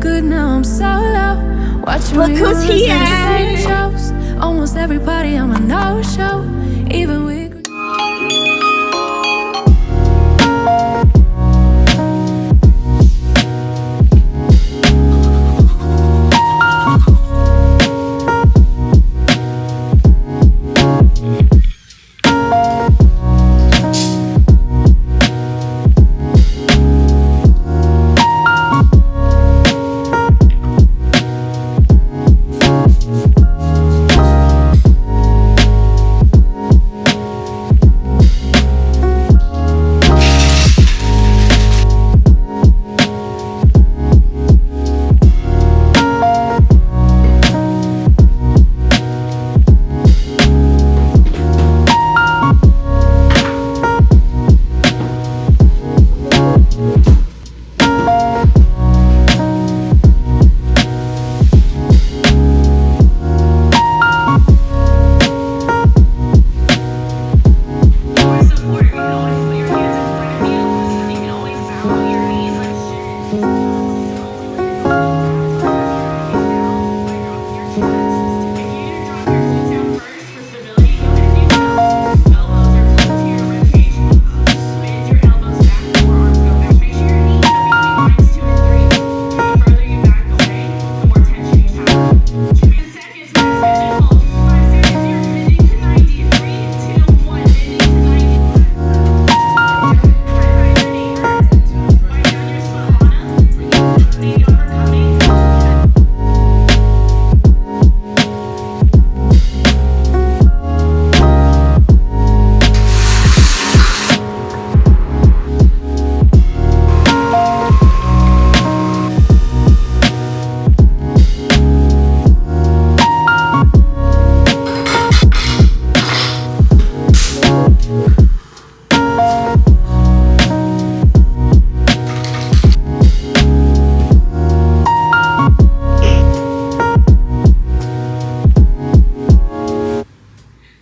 good, now I'm solo. Watching Look who's reruns of the here. same shows. Almost every party I'm a no-show. Even with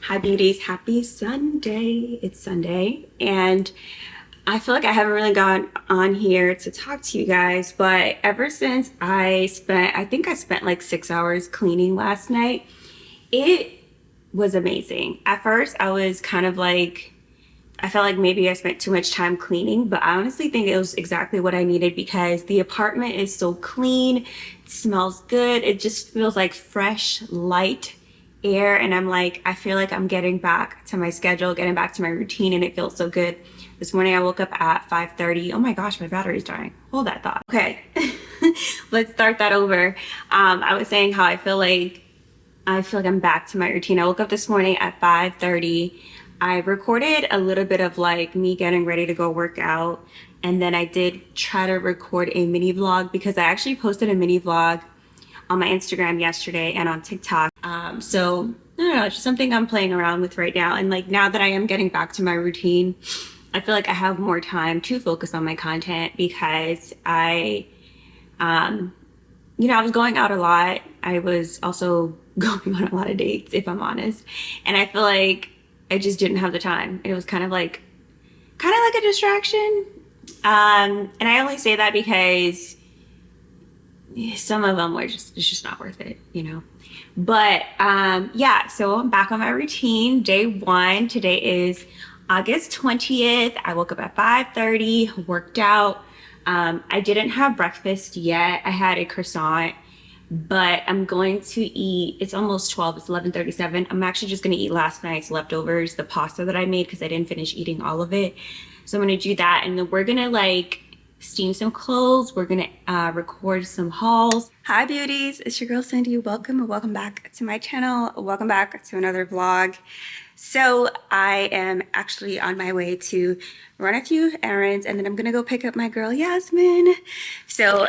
Hi beauties, happy Sunday. It's Sunday and I feel like I haven't really gone on here to talk to you guys, but ever since I think I spent like 6 hours cleaning last night. It was amazing. At first I was kind of like, I felt like maybe I spent too much time cleaning, but I honestly think it was exactly what I needed because the apartment is so clean, it smells good, it just feels like fresh, light air, and I'm like, I feel like I'm getting back to my schedule, getting back to my routine, and it feels so good. This morning I woke up at 5:30. Oh my gosh, my battery's dying. Hold that thought. Okay, let's start that over. I was saying how I feel like I'm back to my routine. I woke up this morning at 5:30. I recorded a little bit of like me getting ready to go work out, and then I did try to record a mini vlog because I actually posted a mini vlog on my Instagram yesterday and on TikTok. So I don't know, it's just something I'm playing around with right now. And like now that I am getting back to my routine, I feel like I have more time to focus on my content because I was going out a lot. I was also going on a lot of dates, if I'm honest. And I feel like I just didn't have the time. It was kind of like a distraction. And I only say that because some of them it's just not worth it, you know. But yeah, so I'm back on my routine. Day one. Today is August 20th. I woke up at 5:30, worked out. I didn't have breakfast yet. I had a croissant, but I'm going to eat. It's almost 12. It's 11:37. I'm actually just going to eat last night's leftovers, the pasta that I made because I didn't finish eating all of it. So I'm going to do that, and then we're going to like steam some clothes. We're going to record some hauls. Hi beauties, it's your girl Syndie. Welcome and welcome back to my channel. Welcome back to another vlog. So I am actually on my way to run a few errands, and then I'm gonna go pick up my girl Yasmin. So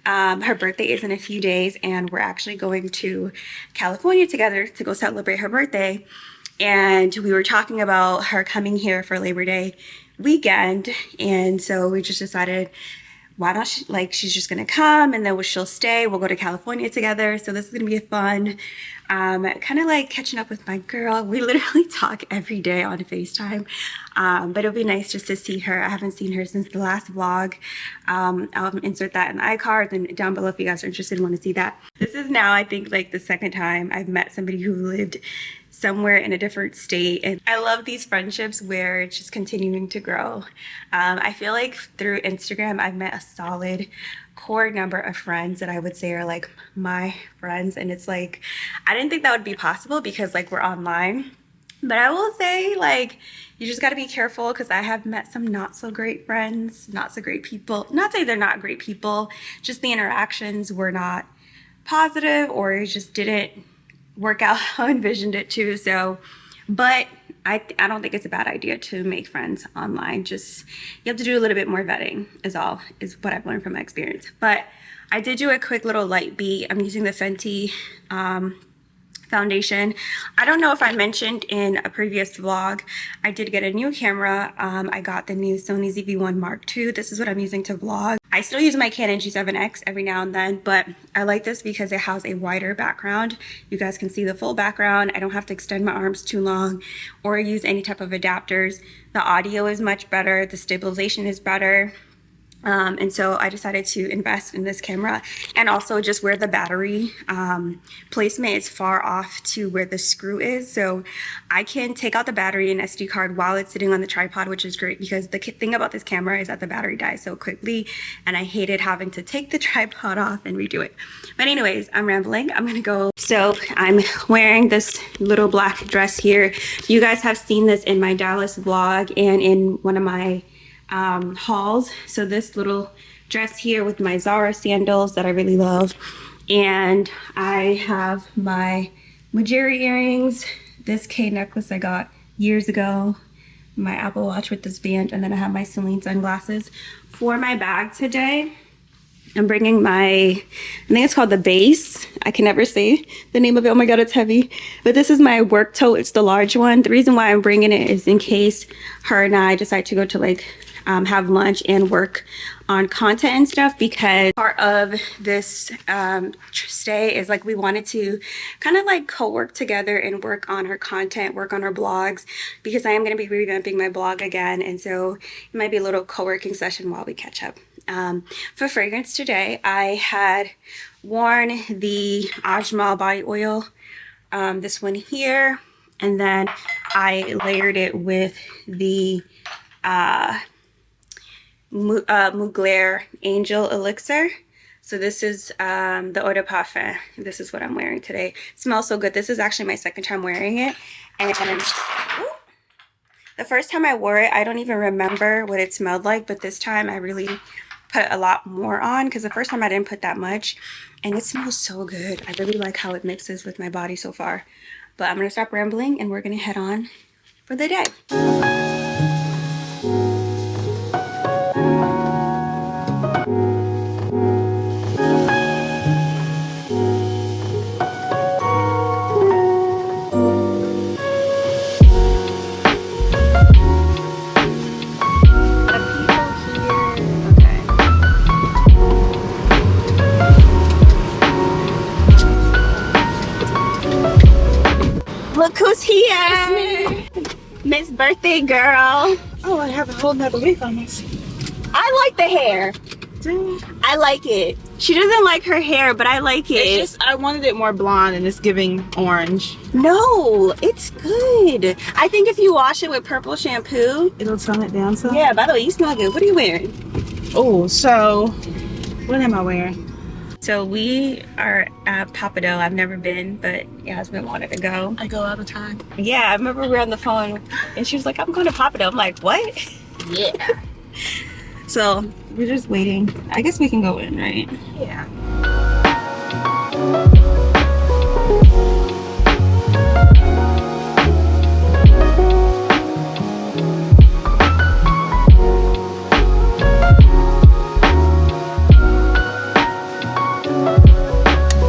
her birthday is in a few days, and we're actually going to California together to go celebrate her birthday. And we were talking about her coming here for Labor Day weekend, and so we just decided, why don't she's just gonna come, and then she'll stay. We'll go to California together. So this is gonna be a fun Kind of like catching up with my girl. We literally talk every day on FaceTime, but it'll be nice just to see her. I haven't seen her since the last vlog. I'll insert that in the iCard and down below if you guys are interested and want to see that. This is now, I think, like the second time I've met somebody who lived somewhere in a different state, and I love these friendships where it's just continuing to grow. I feel like through Instagram I've met a solid core number of friends that I would say are like my friends, and it's like I didn't think that would be possible because like we're online, but I will say like you just got to be careful because I have met some not so great friends, not so great people. Not say they're not great people, just the interactions were not positive or it just didn't work out how I envisioned it to. So, but I don't think it's a bad idea to make friends online. Just you have to do a little bit more vetting is what I've learned from my experience. But I did do a quick little light beat. I'm using the Fenty foundation. I don't know if I mentioned in a previous vlog, I did get a new camera. I got the new Sony ZV-1 Mark II. This is what I'm using to vlog. I still use my Canon G7X every now and then, but I like this because it has a wider background. You guys can see the full background. I don't have to extend my arms too long or use any type of adapters. The audio is much better. The stabilization is better. And so I decided to invest in this camera, and also just where the battery placement is far off to where the screw is, so I can take out the battery and SD card while it's sitting on the tripod, which is great because the thing about this camera is that the battery dies so quickly and I hated having to take the tripod off and redo it. But anyways, I'm rambling. I'm gonna go. So I'm wearing this little black dress here. You guys have seen this in my Dallas vlog and in one of my hauls. So this little dress here with my Zara sandals that I really love, and I have my Mujeri earrings, this K necklace I got years ago, my Apple Watch with this band, and then I have my Celine sunglasses. For my bag today, I'm bringing my, I think it's called the Base. I can never say the name of it. Oh my God, it's heavy. But this is my work tote. It's the large one. The reason why I'm bringing it is in case her and I decide to go to like have lunch and work on content and stuff, because part of this stay is like we wanted to kind of like co-work together and work on her content, work on her blogs, because I am going to be revamping my blog again, and so it might be a little co-working session while we catch up. For fragrance today, I had worn the Ajmal body oil, this one here, and then I layered it with the Mugler Angel Elixir. So this is the Eau de Parfum. This is what I'm wearing today. It smells so good. This is actually my second time wearing it, and the first time I wore it, I don't even remember what it smelled like, but this time I really put a lot more on because the first time I didn't put that much, and it smells so good. I really like how it mixes with my body so far. But I'm gonna stop rambling and we're gonna head on for the day. Look who's here! Miss Birthday Girl. Oh, I have a whole nother week on this. I like the hair. I like it. She doesn't like her hair, but I like it. It's just, I wanted it more blonde and it's giving orange. No, it's good. I think if you wash it with purple shampoo, It'll tone it down some? yeah, by the way, you smell good. What are you wearing? Oh, so, what am I wearing? So we are at Papado. I've never been, but Yasmin wanted to go. I go all the time. Yeah, I remember we were on the phone and she was like, I'm going to Papado. I'm like, what? Yeah. So we're just waiting. I guess we can go in, right? Yeah.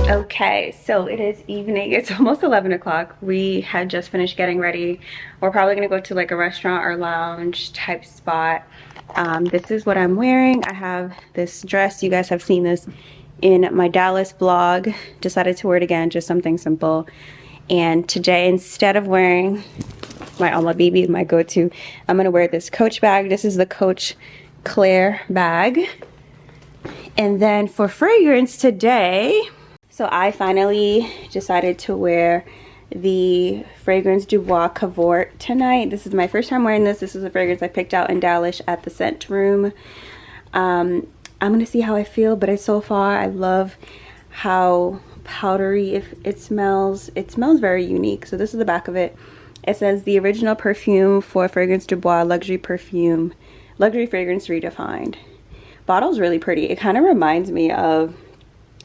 Okay, so it is evening. It's almost 11 o'clock. We had just finished getting ready. We're probably gonna go to like a restaurant or lounge type spot. This is what I'm wearing. I have this dress. You guys have seen this in my Dallas vlog. Decided to wear it again, just something simple. And today, instead of wearing my Alma BB, my go-to, I'm gonna wear this Coach bag. This is the Coach Claire bag. And then for fragrance today, so I finally decided to wear the Fragrance Du Bois Cavort tonight. This is my first time wearing this. This is a fragrance I picked out in Dallas at the scent room. I'm gonna see how I feel, but so far I love how powdery it smells. It smells very unique. So this is the back of it. It says the original perfume for Fragrance Du Bois luxury perfume, luxury fragrance redefined. Bottle's really pretty. It kind of reminds me of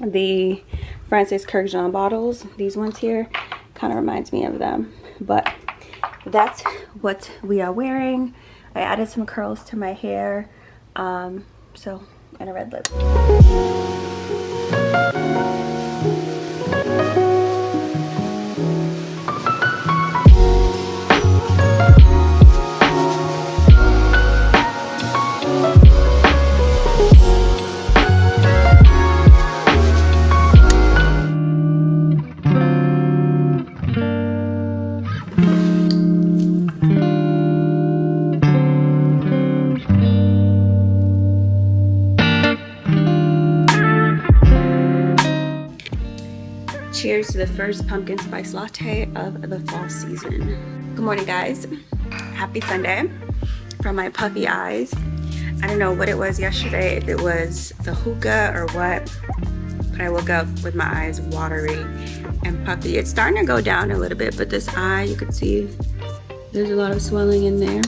the Francis Kurkdjian bottles. These ones here kind of reminds me of them. But that's what we are wearing. I added some curls to my hair. So, and a red lip. Cheers to the first pumpkin spice latte of the fall season. Good morning, guys. Happy Sunday from my puffy eyes. I don't know what it was yesterday, if it was the hookah or what, but I woke up with my eyes watery and puffy. It's starting to go down a little bit, but this eye, you can see there's a lot of swelling in there.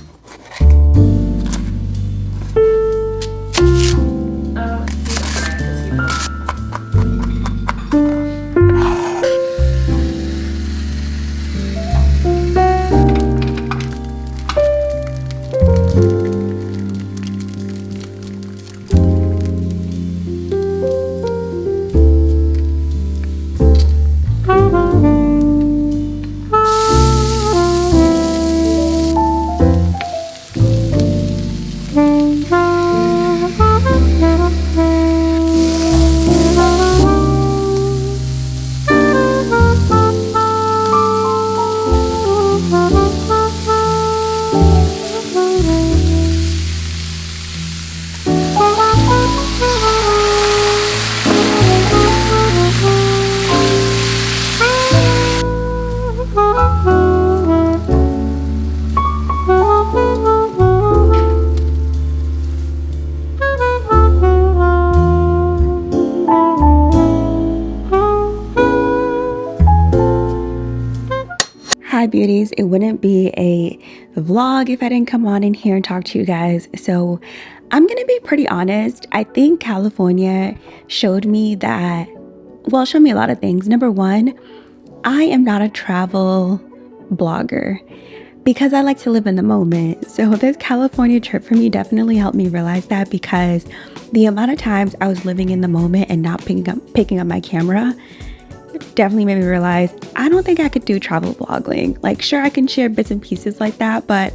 Hi beauties, it wouldn't be a vlog if I didn't come on in here and talk to you guys. So I'm gonna be pretty honest. I think California showed me that, well, showed me a lot of things. Number one, I am not a travel blogger because I like to live in the moment. So this California trip for me definitely helped me realize that, because the amount of times I was living in the moment and not picking up my camera definitely made me realize I don't think I could do travel vlogging. Like, sure, I can share bits and pieces like that, but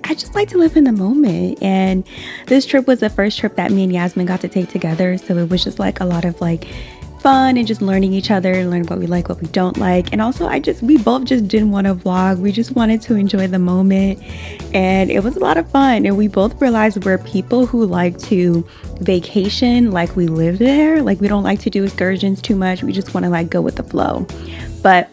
I just like to live in the moment. And this trip was the first trip that me and Yasmin got to take together, so it was just like a lot of like fun and just learning each other, learning what we like, what we don't like. And also we both just didn't want to vlog. We just wanted to enjoy the moment, and it was a lot of fun. And we both realized we're people who like to vacation like we live there. Like, we don't like to do excursions too much. We just want to like go with the flow. But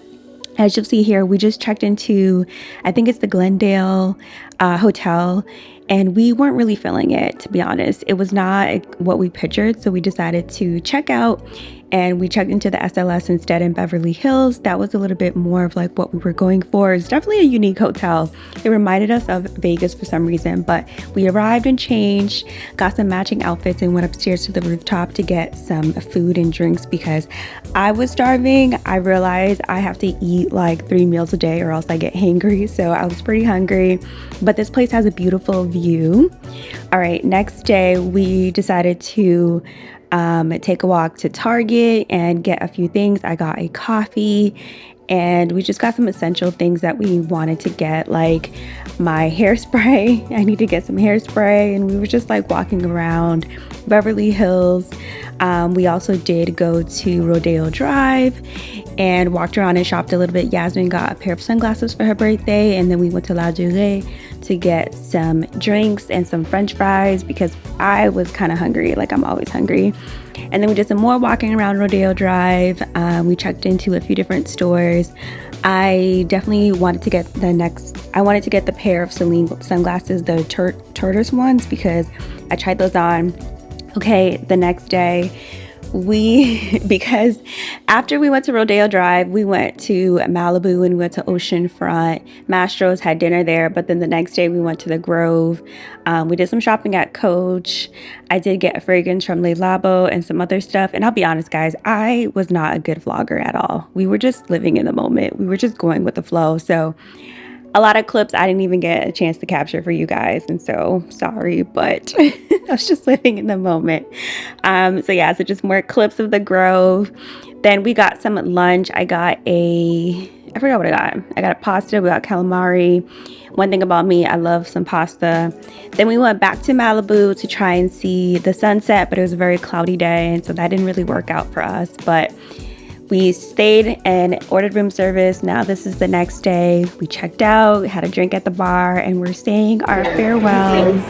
as you'll see here, we just checked into, I think it's the Glendale hotel, and we weren't really feeling it, to be honest. It was not what we pictured, so we decided to check out, and we checked into the SLS instead in Beverly Hills. That was a little bit more of like what we were going for. It's definitely a unique hotel. It reminded us of Vegas for some reason, but we arrived and changed, got some matching outfits, and went upstairs to the rooftop to get some food and drinks because I was starving. I realized I have to eat like 3 meals a day or else I get hangry, so I was pretty hungry. But this place has a beautiful view. All right, next day we decided to take a walk to Target and get a few things. I got a coffee and we just got some essential things that we wanted to get, like my hairspray. I need to get some hairspray, and we were just like walking around Beverly Hills. We also did go to Rodeo Drive and walked around and shopped a little bit. Yasmin got a pair of sunglasses for her birthday, and then we went to La Durée to get some drinks and some french fries because I was kind of hungry, like I'm always hungry. And then we did some more walking around Rodeo Drive. We checked into a few different stores. I definitely wanted to get the pair of Celine sunglasses, the tortoise ones, because I tried those on. Okay, the next day because after we went to Rodeo Drive, we went to Malibu and we went to Oceanfront. Mastro's had dinner there, but then the next day we went to the Grove. We did some shopping at Coach. I did get a fragrance from Le Labo and some other stuff. And I'll be honest, guys, I was not a good vlogger at all. We were just living in the moment. We were just going with the flow. So a lot of clips I didn't even get a chance to capture for you guys, and so sorry, but I was just living in the moment. So just more clips of the Grove. Then we got some lunch. I forgot what I got. I got a pasta. We got calamari. One thing about me, I love some pasta. Then we went back to Malibu to try and see the sunset, but it was a very cloudy day, and so that didn't really work out for us. But we stayed and ordered room service. Now this is the next day. We checked out, had a drink at the bar, and we're saying our farewells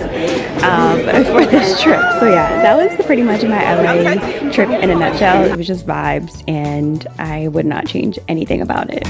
for this trip. So yeah, that was pretty much my LA trip in a nutshell. It was just vibes, and I would not change anything about it.